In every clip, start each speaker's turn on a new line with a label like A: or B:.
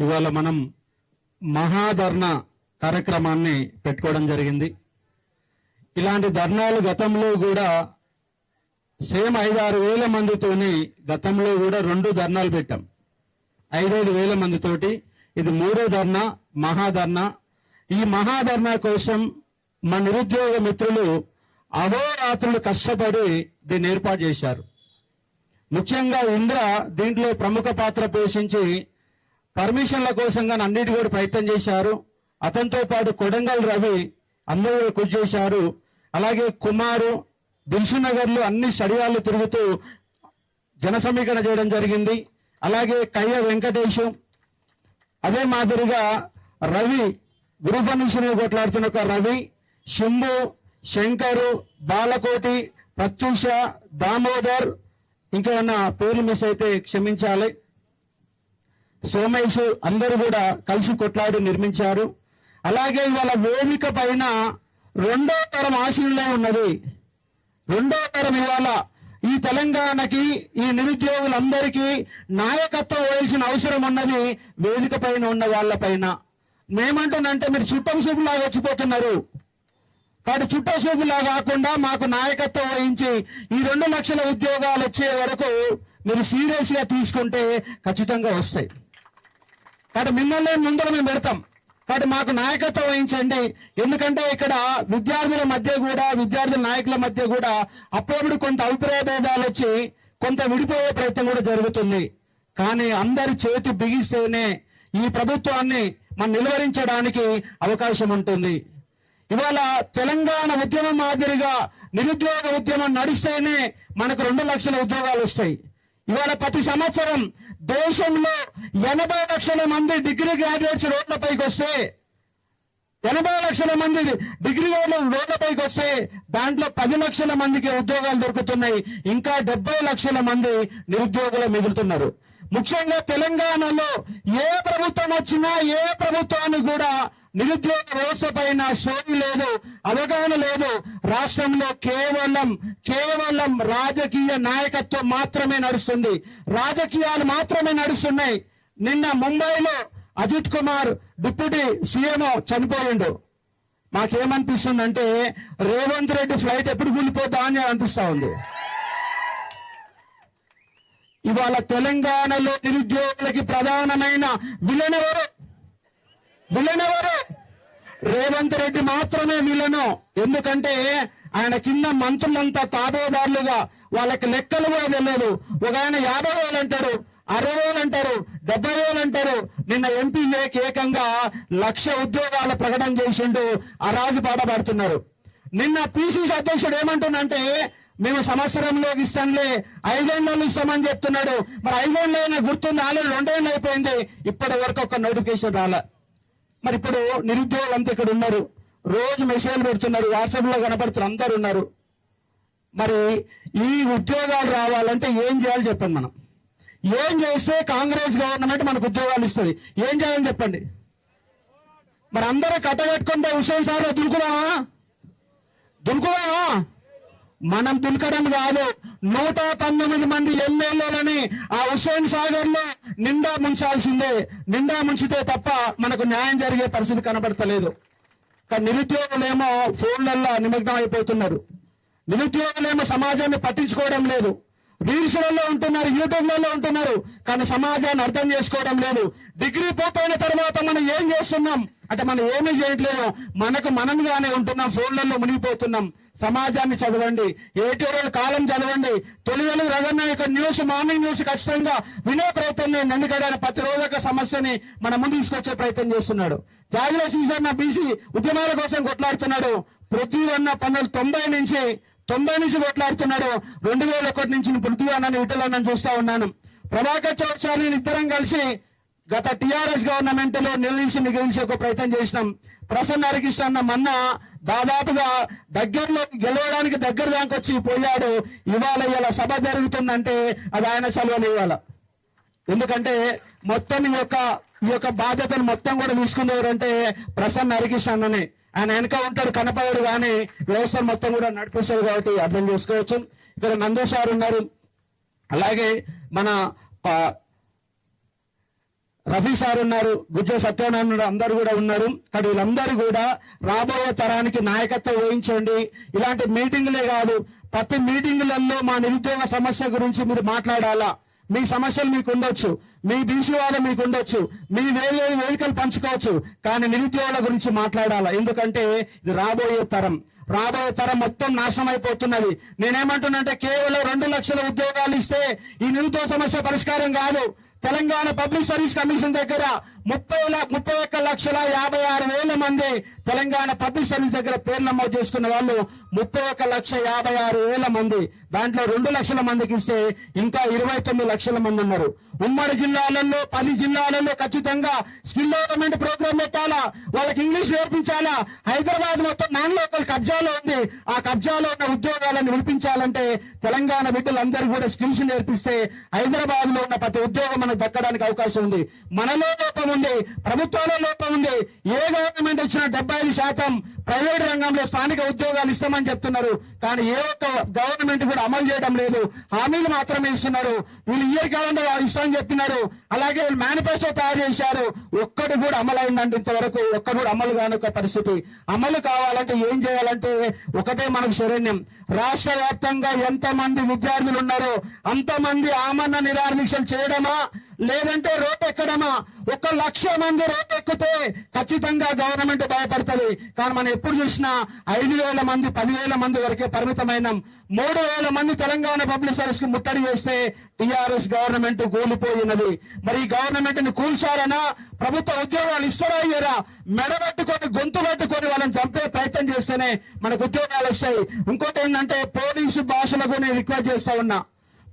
A: ఇవాళ మనం మహాధర్నా కార్యక్రమాన్ని పెట్టుకోవడం జరిగింది. ఇలాంటి ధర్నాలు గతంలో కూడా సేమ్ 5-6 వేల మందితోని గతంలో కూడా 2 ధర్నాలు పెట్టాం. 5-5 వేల మందితోటి. ఇది 3వ ధర్నా, మహాధర్నా. ఈ మహాధర్నా కోసం మా నిరుద్యోగ మిత్రులు అహోరాత్రులు కష్టపడి దీన్ని ఏర్పాటు చేశారు. ముఖ్యంగా ఇంద్ర దీంట్లో ప్రముఖ పాత్ర పోషించి పర్మిషన్ల కోసం కానీ అన్నిటి కూడా ప్రయత్నం చేశారు. అతనితో పాటు కొడంగల్ రవి అందరూ కూడా కృషి చేశారు. అలాగే కుమారు దిల్సునగర్లో అన్ని స్టడియాలు తిరుగుతూ జన సమీకరణ చేయడం జరిగింది. అలాగే కయ్య వెంకటేశం, అదే మాదిరిగా రవి గురు పర్మిషన్ కొట్లాడుతున్న ఒక రవి, శంభు, శంకరు, బాలకోటి, ప్రత్యూష, దామోదర్, ఇంకా ఏమన్నా పేర్లు మిస్ అయితే క్షమించాలి, సోమేష్, అందరూ కూడా కలిసి కొట్లాడి నిర్మించారు. అలాగే ఇవాళ వేదిక పైన 2వ తరం ఆశీర్లే ఉన్నది. 2వ తరం ఇవాళ ఈ తెలంగాణకి, ఈ నిరుద్యోగులందరికీ నాయకత్వం వహించిన అవసరం ఉన్నది వేదిక పైన ఉన్న వాళ్ళ పైన. మేమంటున్నంటే మీరు చుట్టం చూపులాగా వచ్చిపోతున్నారు. కాబట్టి చుట్టం చూపులా కాకుండా మాకు నాయకత్వం వహించి ఈ 2 లక్షల ఉద్యోగాలు వచ్చే వరకు మీరు సీరియస్ గా తీసుకుంటే ఖచ్చితంగా వస్తాయి. కాబట్టి మిమ్మల్ని ముందర మేము పెడతాం. కాబట్టి మాకు నాయకత్వం వహించండి. ఎందుకంటే ఇక్కడ విద్యార్థుల మధ్య కూడా, విద్యార్థుల నాయకుల మధ్య కూడా అప్పుడప్పుడు కొంత అభిప్రాయ భేదాలు వచ్చి కొంత విడిపోయే ప్రయత్నం కూడా జరుగుతుంది. కానీ అందరి చేతి బిగిస్తేనే ఈ ప్రభుత్వాన్ని మనం నిలువరించడానికి అవకాశం ఉంటుంది. ఇవాళ తెలంగాణ ఉద్యమం మాదిరిగా నిరుద్యోగ ఉద్యమం నడిస్తేనే మనకు 2 లక్షల ఉద్యోగాలు వస్తాయి. ఇవాళ ప్రతి సంవత్సరం దేశంలో 80 లక్షల మంది డిగ్రీ గ్రాడ్యుయేట్స్ రోడ్లపైకి వస్తే, 80 లక్షల మంది డిగ్రీ రోడ్లపైకి వస్తే దాంట్లో 10 లక్షల మందికి ఉద్యోగాలు దొరుకుతున్నాయి. ఇంకా 70 లక్షల మంది నిరుద్యోగులు మిగులుతున్నారు. ముఖ్యంగా తెలంగాణలో ఏ ప్రభుత్వం వచ్చినా ఏ ప్రభుత్వానికి కూడా నిరుద్యోగ వ్యవస్థ పైన సోయి లేదు, అవగాహన లేదు. రాష్ట్రంలో కేవలం రాజకీయ నాయకత్వం మాత్రమే నడుస్తుంది, రాజకీయాలు మాత్రమే నడుస్తున్నాయి. నిన్న ముంబైలో అజిత్ కుమార్ డిప్యూటీ సీఎం చనిపోయిండు. మాకేమనిపిస్తుందంటే రేవంత్ రెడ్డి ఫ్లైట్ ఎప్పుడు కూలిపోతా అని అనిపిస్తా ఉంది. ఇవాళ తెలంగాణలో నిరుద్యోగులకి ప్రధానమైన విలన్ ఎవరు? రేవంత్ రెడ్డి మాత్రమే విలను. ఎందుకంటే ఆయన కింద మంత్రులంతా తాబేదారులుగా, వాళ్ళకి లెక్కలు కూడా తెలియదు. ఒక ఆయన 50,000 అంటారు, 60,000 అంటారు, 70,000 అంటారు. నిన్న ఎంపీ ఏకంగా 1,00,000 ఉద్యోగాల ప్రకటన చేసిండు. ఆ రాజు పాటపడుతున్నారు. నిన్న పిసిసి అధ్యక్షుడు ఏమంటున్నంటే మేము సంవత్సరంలోకి ఇస్తాంలే, 5 ఏళ్లలో ఇస్తామని చెప్తున్నాడు. మరి 5 ఏళ్ళైనా గుర్తుంది, ఆల్రెడీ 2 ఏళ్ళు అయిపోయింది, ఇప్పటి వరకు ఒక నోటిఫికేషన్ రాలే. మరి ఇప్పుడు నిరుద్యోగులు అంతా ఇక్కడ ఉన్నారు, రోజు మెసేజ్లు పెడుతున్నారు, వాట్సాప్ లో కనపడుతున్నారు, అందరు ఉన్నారు. మరి ఈ ఉద్యోగాలు రావాలంటే ఏం చేయాలి చెప్పండి. మనం ఏం చేస్తే కాంగ్రెస్ గవర్నమెంట్ మనకు ఉద్యోగాలు ఇస్తుంది? ఏం చేయాలని చెప్పండి. మరి అందరూ కట్టగట్టుకుంటే హుస్సేన్ సాగర్ దులుకుదామా? మనం దులకడం కాదు, 119 మంది ఎమ్మెల్యేలని ఆ హుస్సేన్ సాగర్ లో నిండా ముంచాల్సిందే. నిండా ముంచితే తప్ప మనకు న్యాయం జరిగే పరిస్థితి కనబడతలేదు. కానీ నిరుద్యోగులేమో ఫోన్లల్లో నిమగ్నం అయిపోతున్నారు. నిరుద్యోగులేమో సమాజాన్ని పట్టించుకోవడం లేదు. రీల్స్లలో ఉంటున్నారు, యూట్యూబ్లలో ఉంటున్నారు, కానీ సమాజాన్ని అర్థం చేసుకోవడం లేదు. డిగ్రీ పూర్తయిన తర్వాత మనం ఏం చేస్తున్నాం అంటే మనం ఏమీ చేయట్లేదు, మనంగానే ఉంటున్నాం, ఫోన్లలో మునిగిపోతున్నాం. సమాజాన్ని చదవండి, ఏటీఆర్ కాలం చదవండి. తొలి వెలుగు రగన్న యొక్క న్యూస్, మార్నింగ్ న్యూస్ ఖచ్చితంగా వినే ప్రయత్నం నేను. ఎందుకంటే ఆయన ప్రతిరోజు ఒక సమస్యని మన ముందు తీసుకొచ్చే ప్రయత్నం చేస్తున్నాడు. జాగ్రత్త సీజన్ బీసీ ఉద్యమాల కోసం కొట్లాడుతున్నాడు. పృథ్వీ అన్న పన్నులు 90 నుంచి కొట్లాడుతున్నాడు. 2001 నుంచి పృథ్వీ అన్న విఠలన్న చూస్తా ఉన్నాను. ప్రభాకర్ చౌదరి ఇద్దరం కలిసి గత టిఆర్ఎస్ గవర్నమెంట్ లో నిలిచి ఒక ప్రయత్నం చేసినాం. ప్రసన్న హరికృష్ణ అన్న మొన్న దాదాపుగా దగ్గరలోకి గెలవడానికి దగ్గర దానికి వచ్చి పోయాడు. ఇవాళ సభ జరుగుతుందంటే అది ఆయన సెలవులు ఇవాళ. ఎందుకంటే మొత్తం ఈ యొక్క బాధ్యతను మొత్తం కూడా తీసుకునేవారంటే ప్రసన్న హరికృష్ణ అన్ననే. ఆయన వెనక ఉంటాడు, కనపడాడు, కానీ వ్యవస్థను మొత్తం కూడా నడిపిస్తాడు. కాబట్టి అర్థం చేసుకోవచ్చు. ఇక్కడ నందు సార్ ఉన్నారు, అలాగే మన రఫీ సార్ ఉన్నారు, గుజ్జ సత్యనారాయణ అందరూ కూడా ఉన్నారు. కానీ వీళ్ళందరూ కూడా రాబోయే తరానికి నాయకత్వం వహించండి. ఇలాంటి మీటింగులే కాదు, ప్రతి మీటింగులలో మా నిరుద్యోగ సమస్య గురించి మీరు మాట్లాడాలా. మీ సమస్యలు మీకు ఉండొచ్చు, మీ బీసీ వాళ్ళు మీకు ఉండొచ్చు, మీ వేరే వేదికలు పంచుకోవచ్చు, కానీ నిరుద్యోగుల గురించి మాట్లాడాలా. ఎందుకంటే ఇది రాబోయే తరం మొత్తం నాశనం అయిపోతున్నది. నేనేమంటున్నానంటే కేవలం 2 లక్షల ఉద్యోగాలు ఇస్తే ఈ నిరుద్యోగ సమస్య పరిష్కారం కాదు. తెలంగాణ పబ్లిక్ సర్వీస్ కమిషన్ దగ్గర 31,56,000 మంది తెలంగాణ పబ్లిక్ సర్వీస్ దగ్గర పేరు నమోదు చేసుకున్న వాళ్ళు 31,56,000 మంది. దాంట్లో 2 లక్షల మందికి ఇస్తే ఇంకా 29 లక్షల మంది ఉన్నారు. ఉమ్మడి జిల్లాలలో 10 జిల్లాలలో ఖచ్చితంగా స్కిల్ డెవలప్మెంట్ ప్రోగ్రామ్ పెట్టాలా, వాళ్ళకి ఇంగ్లీష్ నేర్పించాలా. హైదరాబాద్ మొత్తం నాన్ లోకల్ కబ్జాలో ఉంది. ఆ కబ్జాలో ఉన్న ఉద్యోగాలను వినిపించాలంటే తెలంగాణ బిడ్డలందరూ కూడా స్కిల్స్ నేర్పిస్తే హైదరాబాద్ లో ఉన్న ప్రతి ఉద్యోగం మనకు దక్కడానికి అవకాశం ఉంది. మనలో లోపం ఉంది, ప్రభుత్వాల లోపం ఉంది. ఏ గవర్నమెంట్ వచ్చినా 75% ప్రైవేట్ రంగంలో స్థానిక ఉద్యోగాలు ఇస్తామని చెప్తున్నారు, కానీ ఏ ఒక్క గవర్నమెంట్ కూడా అమలు చేయడం లేదు. హామీలు మాత్రమే ఇస్తున్నారు. వీళ్ళు ఇయర్ క్యాలెండర్ ఇస్తామని చెప్పినారు, అలాగే మేనిఫెస్టో తయారు చేశారు, ఒక్కడు కూడా అమలు అయిందంటే ఇంతవరకు ఒక్కడు కూడా అమలు కాని ఒక పరిస్థితి. అమలు కావాలంటే ఏం చేయాలంటే ఒకటే మనకు శరణ్యం. రాష్ట్ర వ్యాప్తంగా ఎంతమంది విద్యార్థులు ఉన్నారో అంతమంది ఆమరణ నిరాదీక్షలు చేయడమా, లేదంటే రోడ్డు ఎక్కడమా. 1 లక్ష మంది రోడ్డు ఎక్కితే ఖచ్చితంగా గవర్నమెంట్ భయపడుతుంది. కానీ మనం ఎప్పుడు చూసినా 5,000 మంది 10,000 మంది వరకే పరిమితమైన 3,000 మంది తెలంగాణ పబ్లిక్ సర్వీస్ కి ముట్టడి చేస్తే టీఆర్ఎస్ గవర్నమెంట్ కూలిపోయినది. మరి ఈ గవర్నమెంట్ ని కూల్చారనా, ప్రభుత్వ ఉద్యోగాలు ఇస్తారా ఇయ్యరా, మెడబెట్టుకొని గొంతు పెట్టుకొని వాళ్ళని చంపే ప్రయత్నం చేస్తేనే మనకు ఉద్యోగాలు వస్తాయి. ఇంకోటి ఏంటంటే పోలీసు భాషలకు నేను రిక్వెస్ట్ చేస్తా ఉన్నా,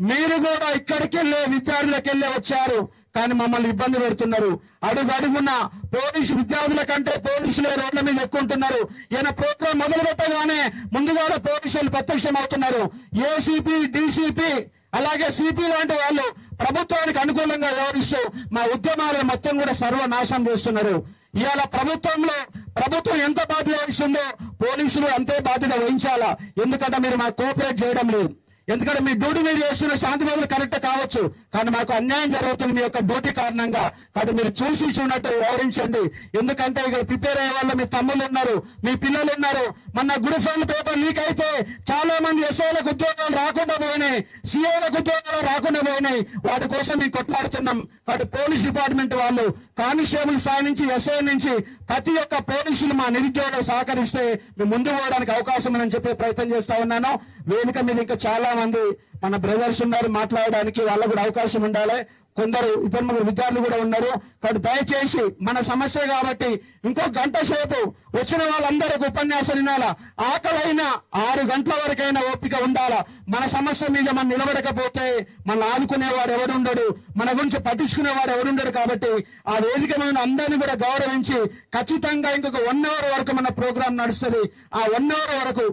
A: మీరు కూడా ఇక్కడికి వెళ్ళే విద్యార్థులకు వెళ్ళే వచ్చారు, కానీ మమ్మల్ని ఇబ్బంది పెడుతున్నారు. అడుగున పోలీసు విద్యార్థుల కంటే పోలీసులే రోడ్ల మీద ఎక్కుంటున్నారు. ఈయన ప్రోగ్రాం మొదలు పెట్టగానే ముందుగా పోలీసులు ప్రత్యక్షం అవుతున్నారు. ఏసీపీ, డీసీపీ అలాగే సిపి లాంటి వాళ్ళు ప్రభుత్వానికి అనుకూలంగా వ్యవహరిస్తూ మా ఉద్యమాలను మొత్తం కూడా సర్వనాశనం చేస్తున్నారు. ఇవాళ ప్రభుత్వం ఎంత బాధ్యత వహిస్తుందో పోలీసులు అంతే బాధ్యత వహించాలా. ఎందుకంటే మీరు మాకు కోఆపరేట్ చేయడం లేదు. ఎందుకంటే మీ డ్యూటీ మీరు చేస్తున్న శాంతి భద్రతలు కరెక్ట్ కావచ్చు, కానీ మాకు అన్యాయం జరుగుతుంది మీ యొక్క డ్యూటీ కారణంగా. కాబట్టి మీరు చూసి చూడట్టు వ్యవహరించండి. ఎందుకంటే ఇక్కడ ప్రిపేర్ అయ్యే వాళ్ళు మీ తమ్ముళ్ళు ఉన్నారు, మీ పిల్లలు ఉన్నారు. మొన్న గ్రూప్ 1 పేపర్ లీక్ అయితే చాలా మంది ఎస్ఐలకు ఉద్యోగాలు రాకుండా పోయినాయి, సిఐలకు ఉద్యోగాలు రాకుండా పోయినాయి. వాటి కోసం మేము కొట్లాడుతున్నాం. కాబట్టి పోలీస్ డిపార్ట్మెంట్ వాళ్ళు కానిస్టేబుల్ స్థాయి నుంచి ఎస్ఐ నుంచి ప్రతి ఒక్క పోలీసులు మా నిరుద్యోగులు సహకరిస్తే మేము ముందు పోవడానికి అవకాశం ఉందని చెప్పే ప్రయత్నం చేస్తా ఉన్నాను. వేదిక మీద ఇంకా చాలా మంది మన బ్రదర్స్ ఉన్నారు, మాట్లాడడానికి వాళ్ళకు కూడా అవకాశం ఉండాలి. కొందరు 2-3 విద్యార్థులు కూడా ఉన్నారు. కాబట్టి దయచేసి మన సమస్య కాబట్టి ఇంకో గంట సేపు వచ్చిన వాళ్ళందరికీ ఉపన్యాసం వినాలా. ఆకలైనా 6 గంటల వరకైనా ఓపిక ఉండాలా. మన సమస్య మీద మనం నిలబడకపోతే మన ఆదుకునేవాడు ఎవడుండడు, మన గురించి పట్టించుకునేవాడు ఎవడుండడు. కాబట్టి ఆ వేదిక మీద అందరినీ కూడా గౌరవించి ఖచ్చితంగా ఇంకొక 1 అవర్ వరకు మన ప్రోగ్రాం నడుస్తుంది. ఆ 1 అవర్ వరకు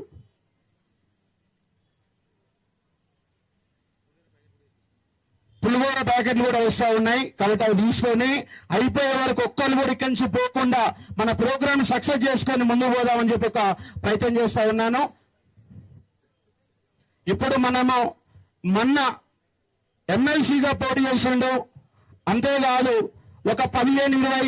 A: పులిహోర ప్యాకెట్లు కూడా వస్తూ ఉన్నాయి. కాబట్టి అవి తీసుకొని అయిపోయే వరకు ఒక్కరు కూడా ఇక్కడి నుంచి పోకుండా మన ప్రోగ్రామ్ సక్సెస్ చేసుకొని ముందుకు పోదామని చెప్పి ఒక ప్రయత్నం చేస్తా ఉన్నాను. ఇప్పుడు మనము మొన్న ఎమ్మెల్సీగా పోటీ చేసిండు, అంతేకాదు ఒక 15-20